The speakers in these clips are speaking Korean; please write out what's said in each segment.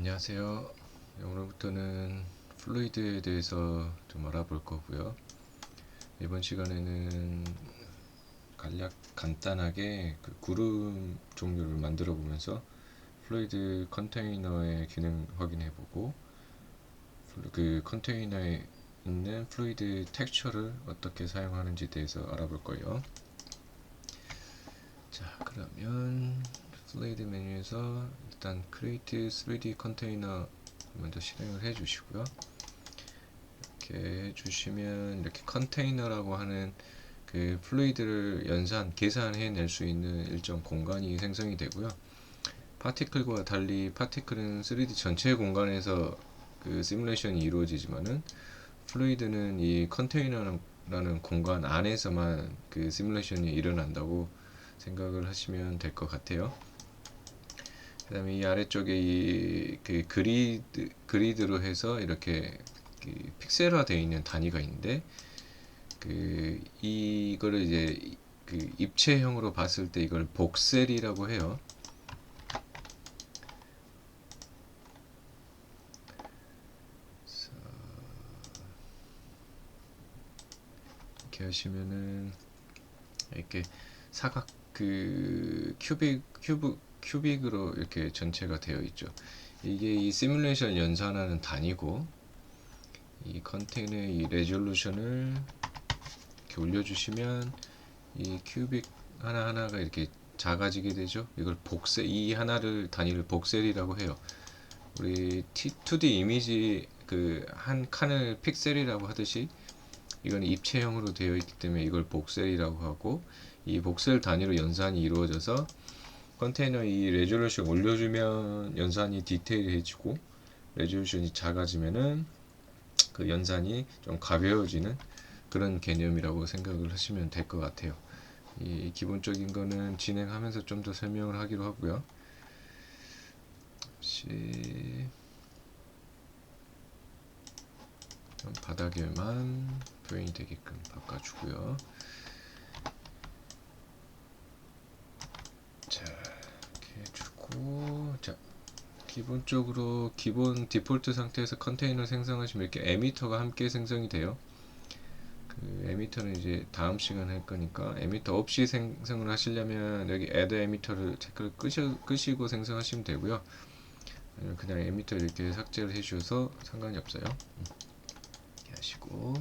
안녕하세요. 오늘부터는 플루이드에 대해서 좀 알아볼 거고요. 이번 시간에는 간단하게 그 구름 종류를 만들어 보면서 플루이드 컨테이너의 기능 확인해 보고 그 컨테이너에 있는 플루이드 텍스처를 어떻게 사용하는지 대해서 알아볼 거예요. 자, 그러면 플루이드 메뉴에서 일단 Create 3D 컨테이너 먼저 실행을 해 주시고요. 이렇게 해주시면 이렇게 컨테이너라고 하는 그 플루이드를 계산해낼 수 있는 일정 공간이 생성이 되고요. 파티클과 달리 파티클은 3D 전체 공간에서 그 시뮬레이션이 이루어지지만은 플루이드는 이 컨테이너라는 공간 안에서만 그 시뮬레이션이 일어난다고 생각을 하시면 될 것 같아요. 그 다음에 이 아래쪽에 이 그 그리드로 해서 이렇게 그 픽셀화 되어 있는 단위가 있는데 이거를 이제 그 입체형으로 봤을 때 이걸 복셀이라고 해요. 이렇게 하시면은 이렇게 사각 큐빅으로 이렇게 전체가 되어 있죠. 이게 이 시뮬레이션 연산하는 단위고, 이 컨테이너의 이 레졸루션을 이렇게 올려주시면 이 큐빅 하나하나가 이렇게 작아지게 되죠. 이걸 이 하나를 단위를 복셀이라고 해요. 우리 2D 이미지 그 한 칸을 픽셀이라고 하듯이 이건 입체형으로 되어 있기 때문에 이걸 복셀이라고 하고, 이 복셀 단위로 연산이 이루어져서 컨테이너 이 레졸루션 올려주면 연산이 디테일해지고, 레졸루션이 작아지면은 그 연산이 좀 가벼워지는 그런 개념이라고 생각을 하시면 될 것 같아요. 이 기본적인 거는 진행하면서 좀 더 설명을 하기로 하고요. 바닥에만 표현이 되게끔 바꿔주고요. 자, 이렇게 해주고, 자, 기본적으로 기본 디폴트 상태에서 컨테이너 생성하시면 이렇게 에미터가 함께 생성이 돼요. 그 에미터는 이제 다음 시간에 할 거니까, 에미터 없이 생성을 하시려면 여기 add 에미터를 체크를 끄시고 생성하시면 되고요. 아니면 그냥 에미터 이렇게 삭제를 해주셔서 상관이 없어요. 이렇게 하시고,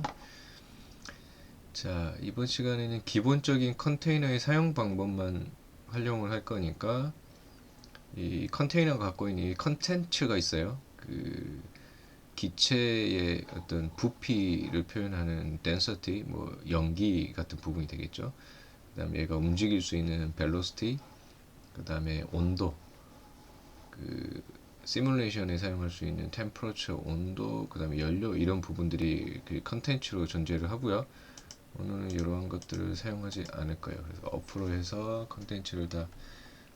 자, 이번 시간에는 기본적인 컨테이너의 사용 방법만 활용을 할 거니까, 이 컨테이너가 갖고 있는 이 컨텐츠가 있어요. 그 기체의 어떤 부피를 표현하는 density, 뭐 연기 같은 부분이 되겠죠. 그 다음에 얘가 움직일 수 있는 velocity, 그 다음에 온도, 그 시뮬레이션에 사용할 수 있는 temperature, 온도, 그 다음에 연료, 이런 부분들이 그 컨텐츠로 존재를 하고요. 오늘은 이러한 것들을 사용하지 않을 거예요. 그래서 어프로 해서 컨텐츠를 다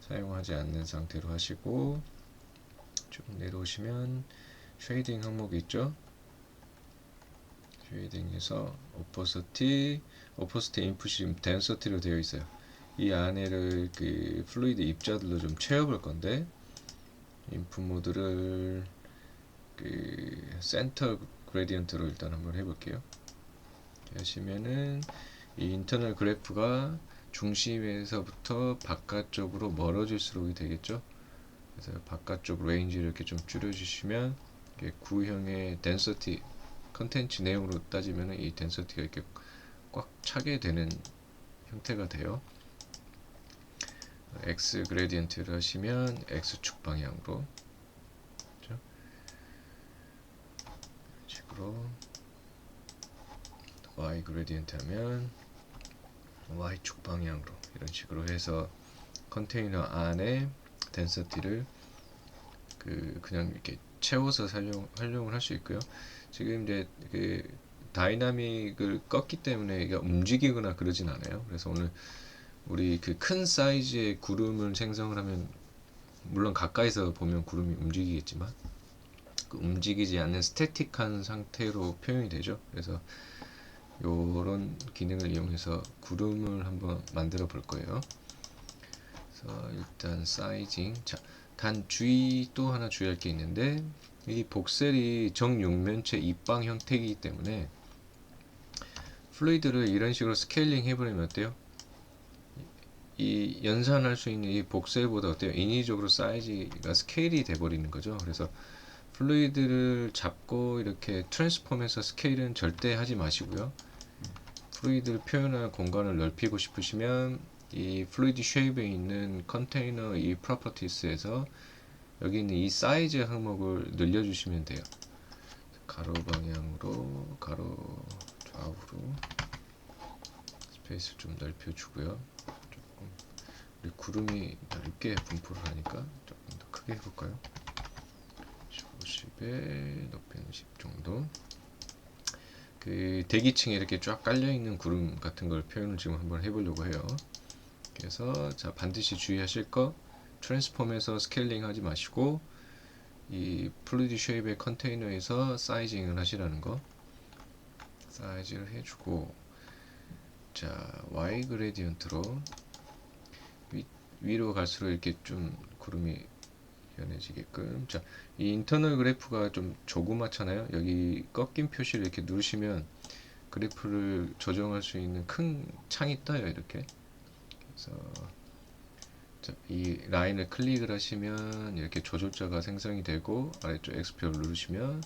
사용하지 않는 상태로 하시고, 쭉 내려오시면 쉐이딩 항목이 있죠. 쉐이딩에서 오퍼시티 인풋이 지금 덴서티로 되어 있어요. 이 안에를 그 플루이드 입자들로 좀 채워볼 건데, 인풋 모드를 그 센터 그레디언트로 일단 한번 해볼게요. 하시면은 이 인터널 그래프가 중심에서부터 바깥쪽으로 멀어질수록 되겠죠. 그래서 바깥쪽 레인지를 이렇게 좀 줄여주시면 구형의 덴서티 컨텐츠 내용으로 따지면 이 덴서티가 이렇게 꽉 차게 되는 형태가 돼요. X 그레디언트를 하시면 X축 방향으로, 그렇죠? 이런 식으로 Y 그레디언트 하면 Y축 방향으로, 이런 식으로 해서 컨테이너 안에 덴서티를 그냥 이렇게 채워서 활용을 할 수 있고요. 지금 이제 그 다이나믹을 껐기 때문에 이게 움직이거나 그러진 않아요. 그래서 오늘 우리 그 큰 사이즈의 구름을 생성을 하면, 물론 가까이서 보면 구름이 움직이겠지만 그 움직이지 않는 스태틱한 상태로 표현이 되죠. 그래서 요런 기능을 이용해서 구름을 한번 만들어 볼 거예요. 그래서 일단 사이징, 자, 단 또 하나 주의할 게 있는데, 이 복셀이 정육면체 입방 형태이기 때문에 플루이드를 이런 식으로 스케일링 해버리면 어때요? 이 연산할 수 있는 이 복셀보다 어때요? 인위적으로 사이즈가 스케일이 돼버리는 거죠. 그래서 플루이드를 잡고 이렇게 트랜스폼해서 스케일은 절대 하지 마시고요. 플루이드를 표현할 공간을 넓히고 싶으시면 이 플루이드 쉐입에 있는 컨테이너 이 프로퍼티스에서 여기 있는 이 사이즈 항목을 늘려주시면 돼요. 가로 방향으로, 가로 좌우로 스페이스 좀 넓혀주고요. 조금 우리 구름이 넓게 분포를 하니까 조금 더 크게 해볼까요? 50에 높이는 10 정도. 그 대기층에 이렇게 쫙 깔려있는 구름 같은 걸 표현을 지금 한번 해보려고 해요. 그래서 자, 반드시 주의하실 거, 트랜스폼에서 스케일링 하지 마시고 이 플루이드 쉐입의 컨테이너에서 사이징을 하시라는 거, 사이즈를 해주고, 자, Y 그레디언트로 위로 갈수록 이렇게 좀 구름이 연해지게끔. 자, 이 인터널 그래프가 좀 조그맣잖아요. 여기 꺾인 표시를 이렇게 누르시면 그래프를 조정할 수 있는 큰 창이 떠요. 이렇게. 그래서 자, 이 라인을 클릭을 하시면 이렇게 조절자가 생성이 되고, 아래쪽 X표를 누르시면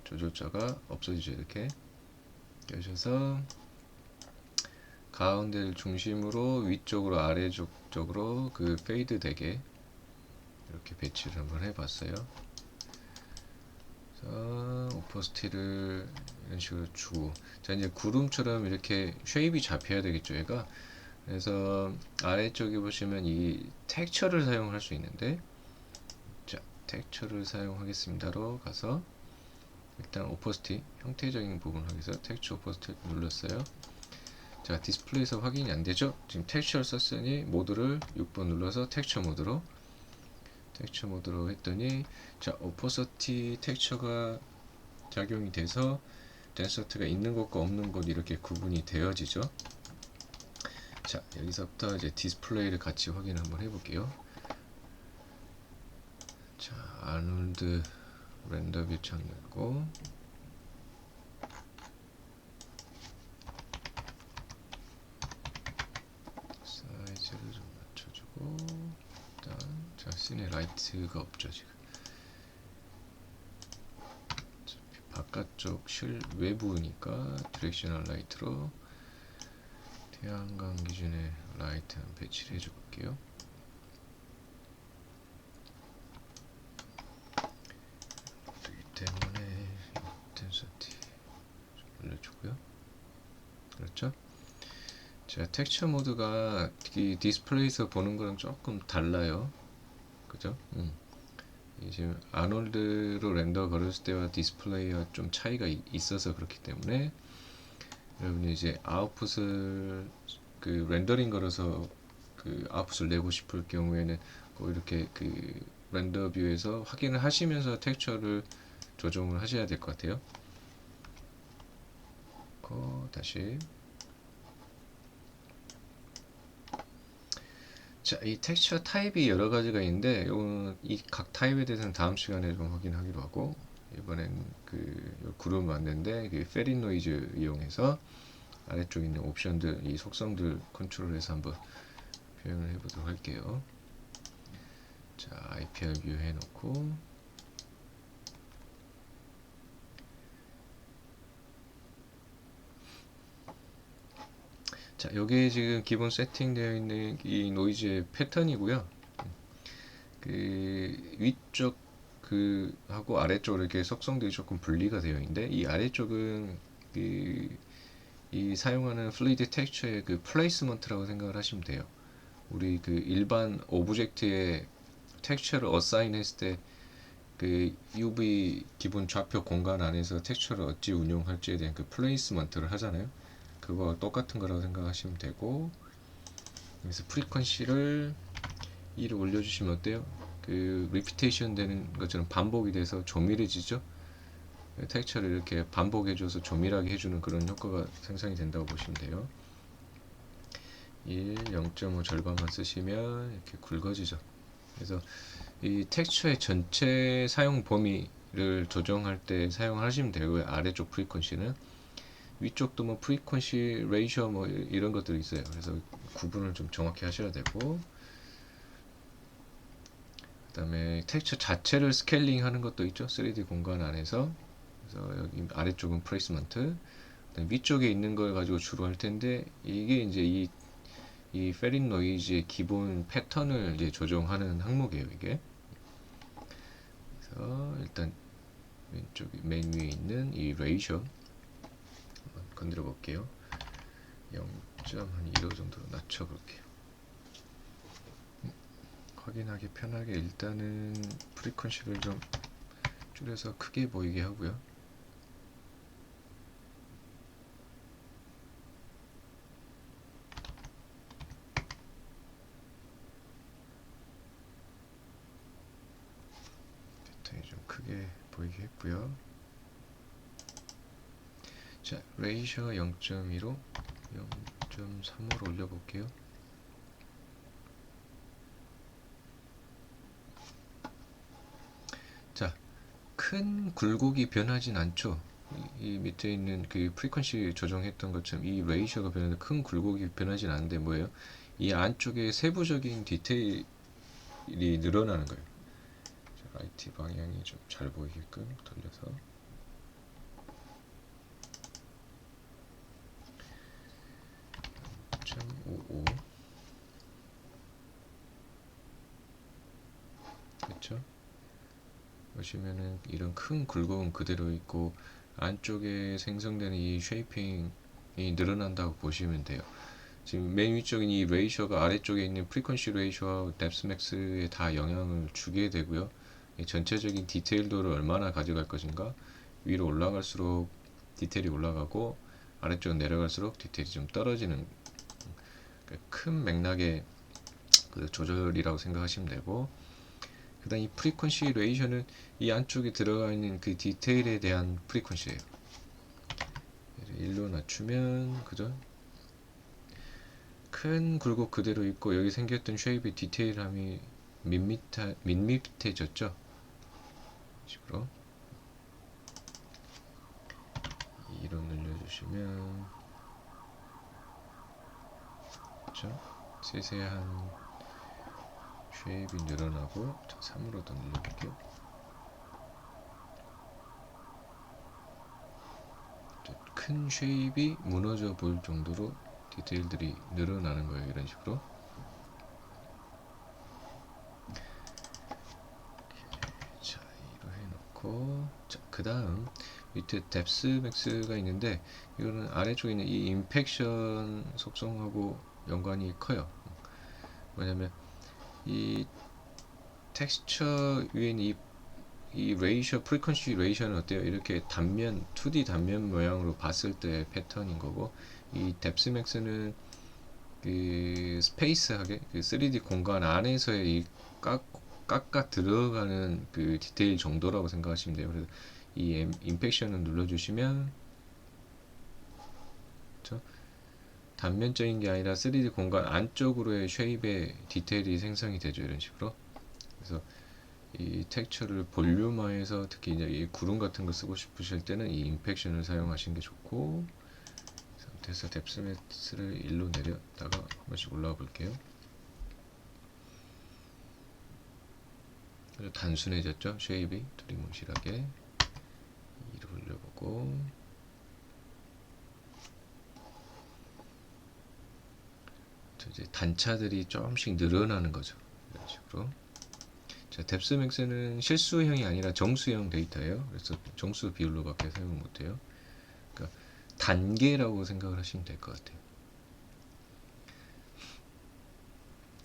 조절자가 없어지죠. 이렇게 여셔서 가운데를 중심으로 위쪽으로 아래쪽으로 그 페이드 되게 이렇게 배치를 한번 해봤어요. 자, 오퍼스티를 이런 식으로 주고, 자, 이제 구름처럼 이렇게 쉐입이 잡혀야 되겠죠, 얘가. 그래서 아래쪽에 보시면 이 텍스처를 사용할 수 있는데, 자, 텍스처를 사용하겠습니다로 가서 일단 오퍼스티 형태적인 부분 하기 위해서 텍스처 오퍼스티 눌렀어요. 자, 디스플레이에서 확인이 안 되죠? 지금 텍스처를 썼으니 모드를 6번 눌러서 텍스처 모드로 했더니, 자, 오퍼시티 텍스처가 작용이 돼서 덴서트가 있는 곳과 없는 곳 이렇게 구분이 되어지죠. 자, 여기서부터 이제 디스플레이를 같이 확인 한번 해볼게요. 자, 아놀드 렌더 뷰 창 열고, 사이즈를 좀 맞춰주고, 일단 자, 씬에 라이트가 없죠 지금. 바깥쪽 실 외부니까 디렉셔널 라이트로 태양광 기준의 라이트 한 배치를 해줘 볼게요. 그렇기 때문에 인텐시티 좀 올려주고요. 그렇죠? 자, 텍스처 모드가 이 디스플레이에서 보는 거랑 조금 달라요. 그죠? 지금 아놀드로 렌더 걸었을 때와 디스플레이와 좀 차이가 있어서 그렇기 때문에 여러분이 이제 아웃풋을 그 렌더링 걸어서 그 아웃풋을 내고 싶을 경우에는 꼭 이렇게 그 렌더 뷰에서 확인을 하시면서 텍스처를 조정을 하셔야 될 것 같아요. 다시. 자, 이 텍스처 타입이 여러 가지가 있는데, 이 각 타입에 대해서는 다음 시간에 좀 확인하기로 하고, 이번엔 그 그룹 만드는데, 그 페린 노이즈 이용해서 아래쪽에 있는 옵션들, 이 속성들 컨트롤해서 한번 표현을 해보도록 할게요. 자, IPR 뷰 해놓고, 자, 여기에 지금 기본 세팅되어 있는 이 노이즈의 패턴이고요. 그 위쪽 그 하고 아래쪽으로 이렇게 속성들이 조금 분리가 되어 있는데, 이 아래쪽은 이 사용하는 플루이드 텍스처의 그 플레이스먼트라고 생각을 하시면 돼요. 우리 그 일반 오브젝트에 텍스처를 어사인 했을 때 그 UV 기본 좌표 공간 안에서 텍스처를 어찌 운용할지에 대한 그 플레이스먼트를 하잖아요. 그거 똑같은 거라고 생각하시면 되고, 그래서 프리퀀시를 2를 올려주시면 어때요? 그 리피테이션 되는 것처럼 반복이 돼서 조밀해지죠. 텍스처를 이렇게 반복해줘서 조밀하게 해주는 그런 효과가 생성이 된다고 보시면 돼요. 1, 0.5 절반만 쓰시면 이렇게 굵어지죠. 그래서 이 텍스처의 전체 사용 범위를 조정할 때 사용하시면 되고요. 아래쪽 프리퀀시는 위쪽도 뭐 프리퀀시 레이셔 뭐 이런 것들이 있어요. 그래서 구분을 좀 정확히 하셔야 되고, 그다음에 텍스처 자체를 스케일링 하는 것도 있죠. 3D 공간 안에서. 그래서 여기 아래쪽은 플레이스먼트, 위쪽에 있는 걸 가지고 주로 할 텐데, 이게 이제 이 페린 노이즈의 기본 패턴을 이제 조정하는 항목이에요, 이게. 그래서 일단 왼쪽 맨 위에 있는 이 레이셔 한번 건드려 볼게요. 0.15 정도로 낮춰 볼게요. 확인하기 편하게 일단은 프리퀀시를 좀 줄여서 크게 보이게 하고요. 패턴이 좀 크게 보이게 했고요. 자, 레이셔 0.2로 0.3으로 올려볼게요. 자, 큰 굴곡이 변하진 않죠. 이 밑에 있는 그 프리퀀시 조정했던 것처럼 이 레이셔가 변하는데 큰 굴곡이 변하진 않는데 뭐예요? 이 안쪽에 세부적인 디테일이 늘어나는 거예요. 자, 라이트 방향이 좀 잘 보이게끔 돌려서 0.55 그렇죠? 보시면은 이런 큰 굴곡은 그대로 있고 안쪽에 생성되는 이 쉐이핑이 늘어난다고 보시면 돼요. 지금 맨 위쪽인 이 레이셔가 아래쪽에 있는 프리퀀시 레이셔와 뎁스 맥스에 다 영향을 주게 되고요. 전체적인 디테일도를 얼마나 가져갈 것인가, 위로 올라갈수록 디테일이 올라가고 아래쪽 내려갈수록 디테일이 좀 떨어지는 큰 맥락의 그 조절이라고 생각하시면 되고, 그 다음 이 프리퀀시 레이셔는 이 안쪽에 들어가 있는 그 디테일에 대한 프리퀀시예요. 1로 낮추면 그죠? 큰 굴곡 그대로 있고 여기 생겼던 쉐입의 디테일함이 밋밋해졌죠? 식으로 2로 늘려주시면 그렇죠? 세세한 쉐입이 늘어나고 3으로 더 늘려볼게요. 큰 쉐입이 무너져 보일 정도로 디테일들이 늘어나는 거예요. 이런 식으로. 자, 2로 해놓고, 자, 그 다음 밑에 뎁스 맥스가 있는데 이거는 아래쪽에 있는 이 임팩션 속성하고 연관이 커요. 뭐냐면 이 텍스처 위에 있는 이 레이셔, 프리퀀시 레이셔는 어때요? 이렇게 단면, 2D 단면 모양으로 봤을 때 패턴인 거고, 이 뎁스 맥스는 그 스페이스하게 그 3D 공간 안에서의 이 깎아 들어가는 그 디테일 정도라고 생각하시면 돼요. 그래서 이 임팩션을 눌러주시면 그렇죠? 단면적인 게 아니라 3D 공간 안쪽으로의 쉐입의 디테일이 생성이 되죠. 이런 식으로. 그래서 이 텍스처를 볼륨화해서 특히 이제 이 구름 같은 거 쓰고 싶으실 때는 이 임팩션을 사용하시는 게 좋고, 이 상태에서 뎁스 매트를 1로 내렸다가 한 번씩 올라가 볼게요. 단순해졌죠? 쉐입이 두리뭉실하게 2로 올려보고, 이제 단차들이 조금씩 늘어나는 거죠. 이런 식으로. 자, 뎁스 맥스는 실수형이 아니라 정수형 데이터예요. 그래서 정수 비율로밖에 사용을 못해요. 그러니까 단계라고 생각을 하시면 될 것 같아요.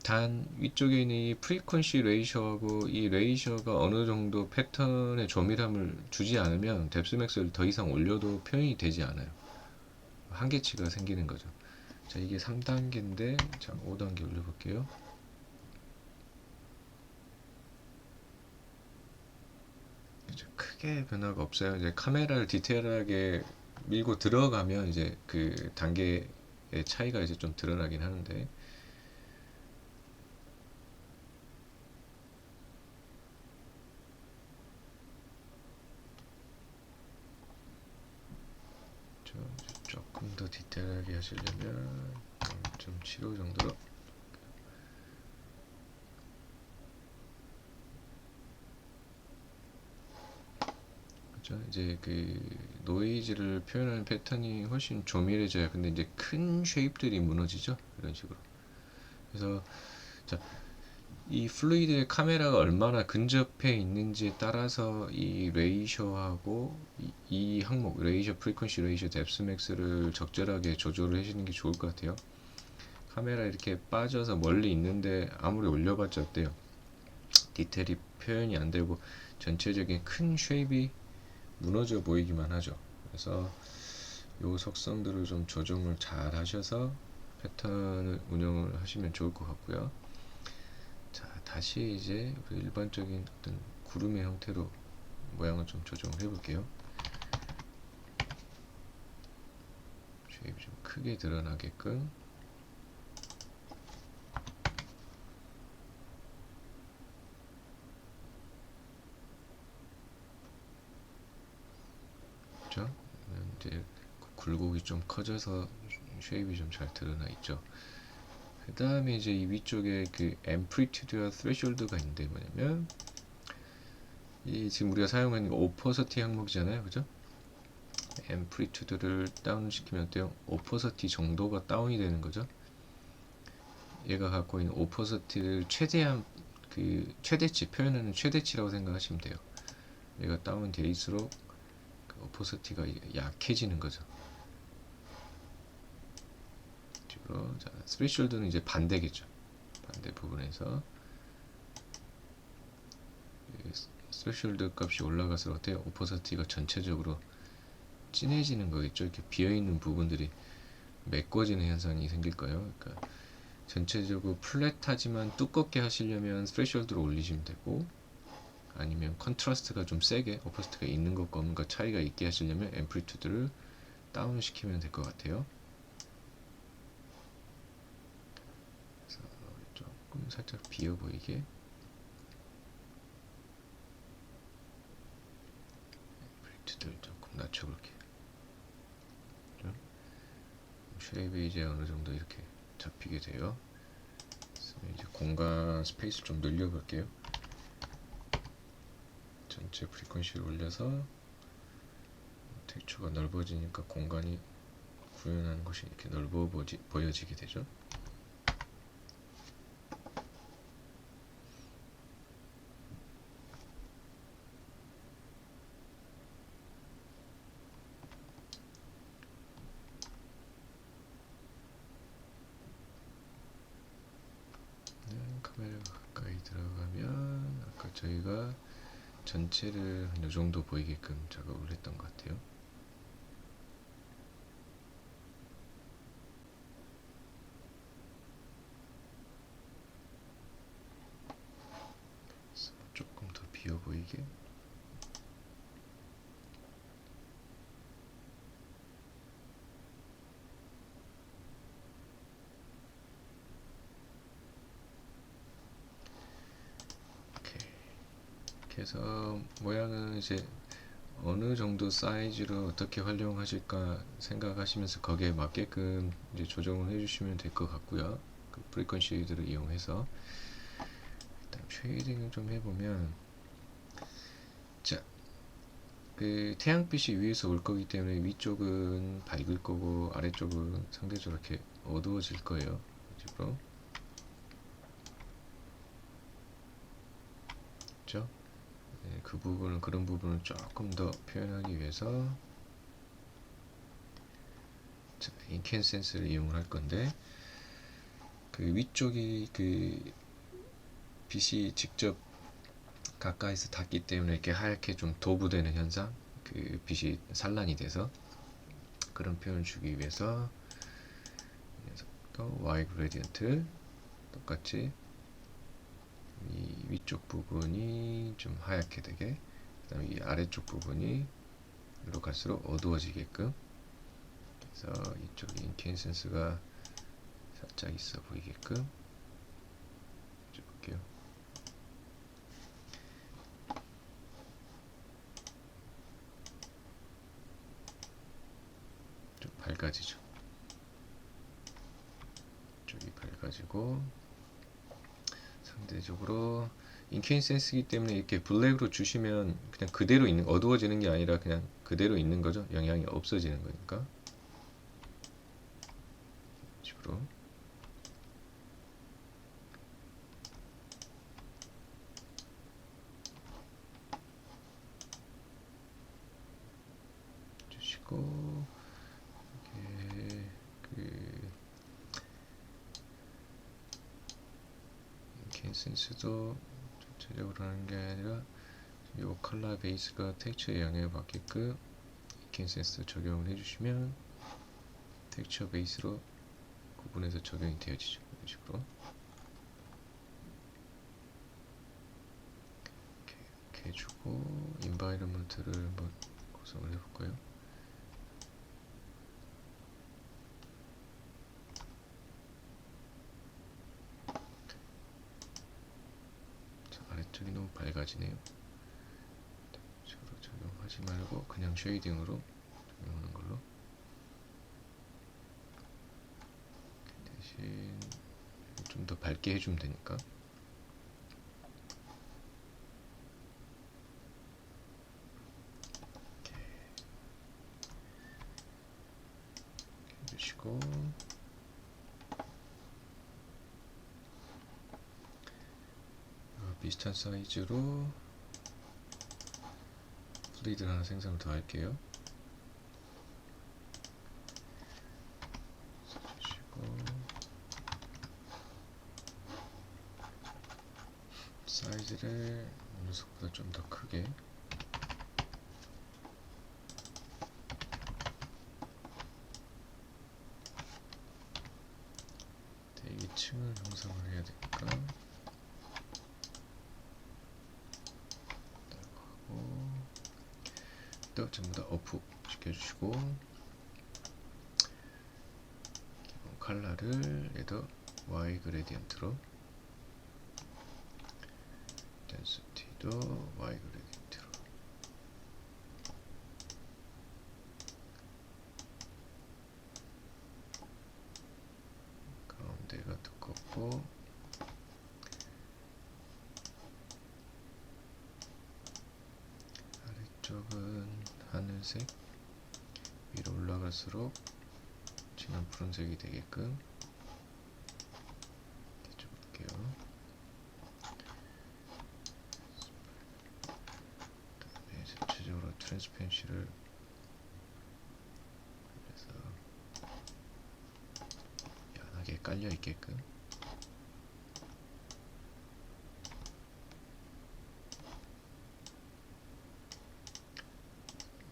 단 위쪽에 있는 이 프리퀀시 레이셔하고 이 레이셔가 어느 정도 패턴의 조밀함을 주지 않으면 뎁스 맥스를 더 이상 올려도 표현이 되지 않아요. 한계치가 생기는 거죠. 자, 이게 3단계인데 자, 5단계 올려볼게요. 크게 변화가 없어요. 이제 카메라를 디테일하게 밀고 들어가면 이제 그 단계의 차이가 이제 좀 드러나긴 하는데, 조금 더 디테일하게 하시려면 0.75 정도로. 그렇죠? 이제 그 노이즈를 표현하는 패턴이 훨씬 조밀해져요. 근데 이제 큰 쉐입들이 무너지죠. 이런 식으로. 그래서 자, 이 플루이드의 카메라가 얼마나 근접해 있는지에 따라서 이 레이셔하고 이 항목 레이셔 프리퀀시, 레이셔 뎁스 맥스를 적절하게 조절을 해주는 게 좋을 것 같아요. 카메라 이렇게 빠져서 멀리 있는데 아무리 올려봤자 어때요? 디테일이 표현이 안 되고 전체적인 큰 쉐입이 무너져 보이기만 하죠. 그래서 요 속성들을 좀 조정을 잘 하셔서 패턴을 운영을 하시면 좋을 것 같고요. 자, 다시 이제 일반적인 어떤 구름의 형태로 모양을 좀 조정을 해볼게요. 쉐입이 좀 크게 드러나게끔. 그렇죠? 이제 굴곡이 좀 커져서 쉐입이 좀 잘 드러나 있죠. 그 다음에 이제 이 위쪽에 그 앰플리튜드와 threshold가 있는데 뭐냐면 이 지금 우리가 사용하는 거 오퍼서티 항목이잖아요, 그죠? 앰플리튜드를 다운시키면 어때요? 오퍼서티 정도가 다운이 되는 거죠. 얘가 갖고 있는 오퍼서티를 최대한 그 최대치 표현하는 최대치라고 생각하시면 돼요. 얘가 다운될수록 그 오퍼서티가 약해지는 거죠. 자, 스레이숄드는 이제 반대겠죠. 반대 부분에서 스레이숄드 값이 올라갈수록 어때요? 오퍼서티가 전체적으로 진해지는 거겠죠. 이렇게 비어있는 부분들이 메꿔지는 현상이 생길 거예요. 그러니까 전체적으로 플랫하지만 두껍게 하시려면 스레이숄드를 올리시면 되고, 아니면 컨트라스트가 좀 세게 오퍼서티가 있는 것과 없는 것 차이가 있게 하시려면 앰플리튜드를 다운 시키면 될 것 같아요. 그래서 조금 살짝 비어 보이게 앰플리튜드를 조금 낮춰볼게요. 쉐입이 이제 어느 정도 이렇게 잡히게 돼요. 이제 공간 스페이스를 좀 늘려볼게요. 전체 프리퀀시를 올려서 텍스처가 넓어지니까 공간이 구현하는 것이 이렇게 넓어 보여지게 되죠. 카메라가 가까이 들어가면 아까 저희가 전체를 한 이 정도 보이게끔 작업을 했던 것 같아요. 조금 더 비어 보이게. 이렇게 해서 모양은 이제 어느 정도 사이즈로 어떻게 활용하실까 생각하시면서 거기에 맞게끔 이제 조정을 해주시면 될 것 같고요. 그 프리퀀시들을 이용해서 일단 쉐이딩을 좀 해보면, 자, 그 태양빛이 위에서 올 거기 때문에 위쪽은 밝을 거고 아래쪽은 상대적으로 이렇게 어두워질 거예요. 이쪽으로. 그렇죠? 네, 그 부분은 그런 부분을 조금 더 표현하기 위해서 자, 인캔센스를 이용을 할 건데, 그 위쪽이 그 빛이 직접 가까이서 닿기 때문에 이렇게 하얗게 좀 도부되는 현상, 그 빛이 산란이 돼서 그런 표현을 주기 위해서 또 Y 그레디언트 똑같이 이 위쪽 부분이 좀 하얗게 되게, 그 다음에 이 아래쪽 부분이 위로 갈수록 어두워지게끔, 그래서 이쪽에 인캔센스가 살짝 있어 보이게끔 해볼게요. 밝아지죠. 이쪽이 밝아지고 상대적으로 인케인센스이기 때문에 이렇게 블랙으로 주시면 그냥 그대로 있는, 어두워지는 게 아니라 그냥 그대로 있는 거죠. 영향이 없어지는 거니까. 이런 식으로. 주시고 이게 그 인케인센스도 전체적으로 하는 게 아니라 이 컬러 베이스가 텍스처에 영향을 받게끔 인케인센스 적용을 해주시면 텍스처 베이스로 구분해서 적용이 되어지죠. 이런 식으로 이렇게 해주고 인바이러먼트를 한번 구성을 해볼까요? 자, 아래쪽이 너무 밝아지네요. 식으로 적용하지 말고 그냥 쉐이딩으로 적용하는 걸로. 대신 좀 더 밝게 해주면 되니까. 이렇게 해주시고 비슷한 사이즈로 플루이드를 하나 생성을 더 할게요. 사이즈를 녀석보다 좀 더 크게 대기층을 형성을 해야 되니까 하고 또 전부 다 오프 시켜주시고 기본 컬러를 얘도 Y 그레디언트로 덴시티도 Y 그레디언트로 가운데가 두껍고 아래쪽은 하늘색 위로 올라갈수록 진한 푸른색이 되게끔 이렇게 좀 볼게요. 그다음에 전체적으로 트랜스퍼런시를 그래서 연하게 깔려 있게끔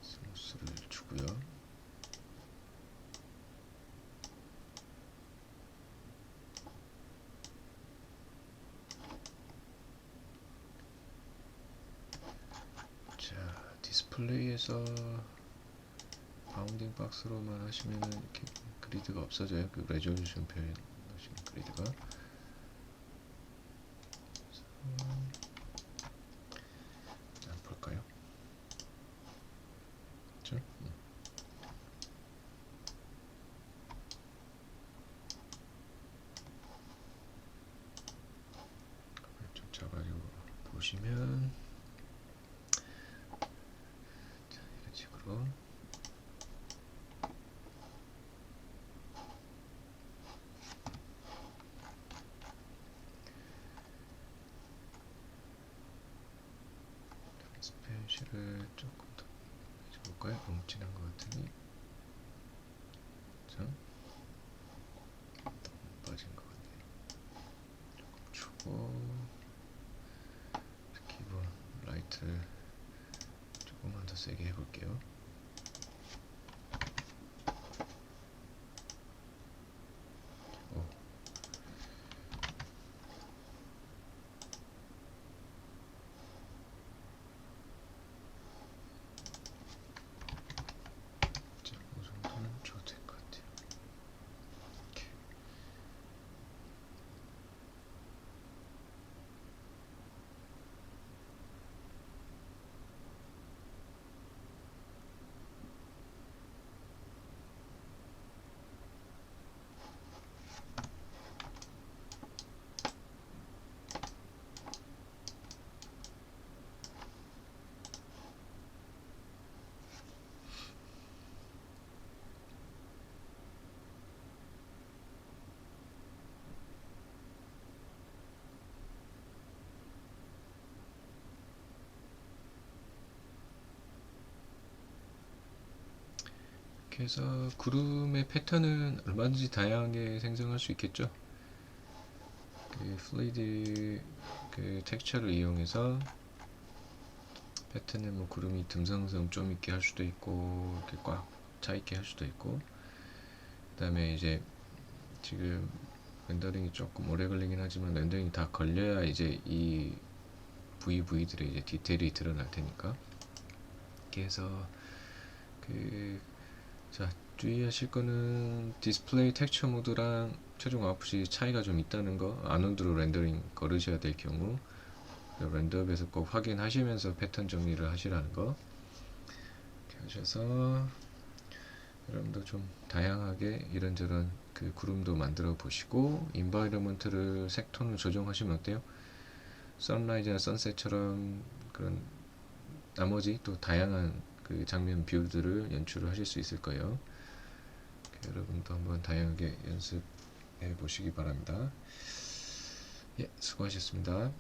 스무스를 주고요. 자, 디스플레이에서 바운딩 박스로만 하시면은 이렇게 그리드가 없어져요. 그 레졸루션 표현하시는 그리드가. 자, 볼까요? 그렇죠? 좀 잡아주고 보시면 자, 이런 식으로 스펜시를 조금 더 해볼까요? 너무 진한 것 같으니 자, 너무 빠진 것 같네요. 조금 주고 기본 라이트를 조금만 더 세게 해볼게요. 오. 자, 이 정도는 줘도 될 것 같아요. 이렇게. 이렇게 해서 구름의 패턴은 얼마든지 다양하게 생성할 수 있겠죠. 그 플루이드 그 텍스처를 이용해서 패턴은 뭐 구름이 듬성듬성 좀 있게 할 수도 있고 이렇게 꽉 차 있게 할 수도 있고, 그 다음에 이제 지금 렌더링이 조금 오래 걸리긴 하지만 렌더링이 다 걸려야 이제 이 부위들의 이제 디테일이 드러날 테니까. 이렇게 해서 자, 주의하실 거는 디스플레이 텍스처 모드랑 최종 아웃풋이 차이가 좀 있다는 거, 아노드로 렌더링 걸으셔야 될 경우 렌더업에서 꼭 확인하시면서 패턴 정리를 하시라는 거. 이렇게 하셔서 여러분도 좀 다양하게 이런저런 그 구름도 만들어 보시고, 인바이러먼트를 색톤을 조정하시면 어때요? 선라이즈나 선셋처럼 그런 나머지 또 다양한 그 장면 뷰들을 연출을 하실 수 있을 거예요. 여러분도 한번 다양하게 연습해 보시기 바랍니다. 예, 수고하셨습니다.